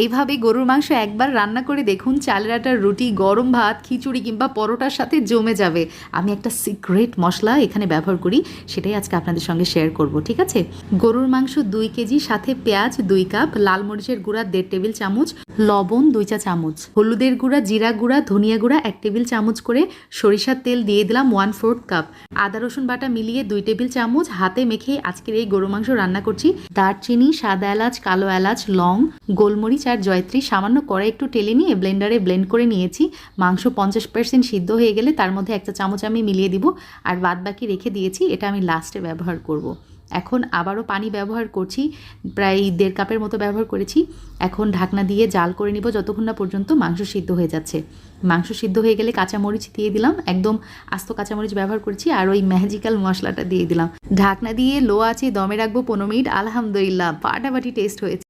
এইভাবে গরুর মাংস একবার রান্না করে দেখুন, চালের আটার রুটি, গরম ভাত, খিচুড়ি কিংবা পরোটার সাথে জমে যাবে। আমি একটা সিক্রেট মশলা এখানে ব্যবহার করি, সেটাই আজকে আপনাদের সঙ্গে শেয়ার করব, ঠিক আছে? গরুর মাংস 2 কেজি, সাথে পেঁয়াজ 2 কাপ, লাল মরিচের গুঁড়া 1.5 টেবিল চামচ, লবণ 2 চা চামচ, হলুদের গুঁড়া, জিরা গুঁড়া, ধনিয়া গুঁড়া 1 টেবিল চামচ করে, সরিষার তেল দিয়ে দিলাম 1/4 কাপ, আদা রসুন বাটা মিলিয়ে 2 টেবিল চামচ। হাতে মেখে আজকের এই গরু মাংস রান্না করছি। দারচিনি, সাদা এলাচ, কালো এলাচ, লং, গোলমরিচ আর জয়ত্রী সামান্য করে একটু টেলে নিয়ে ব্লেন্ডারে ব্লেন্ড করে নিয়েছি। মাংস 50% সিদ্ধ হয়ে গেলে তার মধ্যে 1 চা চামচ আমি মিলিয়ে দিব, আর বাদ বাকি রেখে দিয়েছি, এটা আমি লাস্টে ব্যবহার করব। এখন আবারও পানি ব্যবহার করছি, প্রায় 1.5 কাপের মতো ব্যবহার করেছি। এখন ঢাকনা দিয়ে জাল করে নিব যতক্ষণ না পর্যন্ত মাংস সিদ্ধ হয়ে যাচ্ছে। মাংস সিদ্ধ হয়ে গেলে কাঁচামরিচ দিয়ে দিলাম, একদম আস্ত কাঁচামরিচ ব্যবহার করেছি, আর ওই ম্যাজিক্যাল মশলাটা দিয়ে দিলাম। ঢাকনা দিয়ে লো আঁচে দমে রাখবো 15 মিনিট। আলহামদুলিল্লাহ ফাটাফাটি টেস্ট হয়েছে।